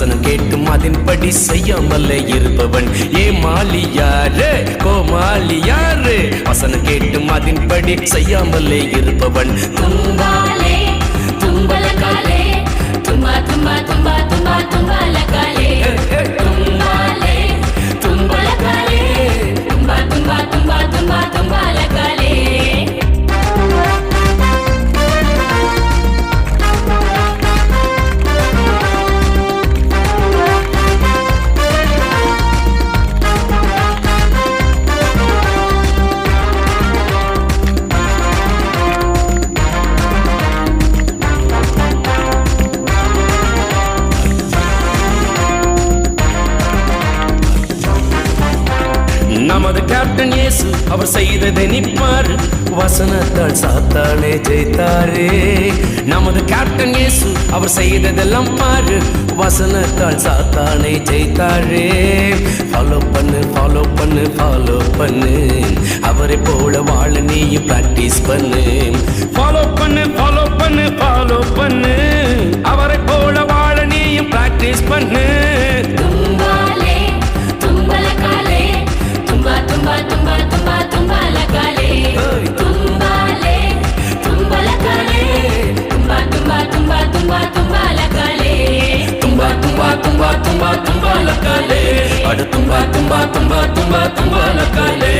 வசனம் கேட்டும் அதன்படி செய்யாமலே இருப்பவன் ஏமாளியாரு கோமாளியாரு வசனம் கேட்டும் அதன்படி செய்யாமலே இருப்பவன் தும்பாலே தும்பலகாலே தும்பா தும்பா தும்பா தும்பா தும்பலகாலே தும்பாலே தும்பலகாலே தும்பா தும்பா தும்பா தும்பா தும்பலகாலே நமது கேப்டன் இயேசு அவர் செய்ததை நிற்பார் வசனத்தால் சாத்தானே ஜெயித்தாரே நமது கேப்டன் இயேசு அவர் செய்ததெல்லாம் பாரு வசனத்தால் சாத்தானே ஜெயித்தாரே ஃபாலோ பண்ணு ஃபாலோ பண்ணு ஃபாலோ பண்ணு அவரை போல வாழ நீயும் பிராக்டிஸ் பண்ணு ஃபாலோ பண்ணு ஃபாலோ பண்ணு ஃபாலோ பண்ணு அவரை போல வாழ நீயும் பிராக்டிஸ் பண்ணு தும்பாலே தும்பலகாலே தும்பா தும்பா தும்பா தும்பா தும்பலகாலே தும்பாலே தும்பலகாலே தும்பா தும்பா தும்பா தும்பா தும்பலகாலே தும்பா தும்பா தும்பா தும்பா தும்பலகாலே அட தும்பா தும்பா தும்பா தும்பா தும்பலகாலே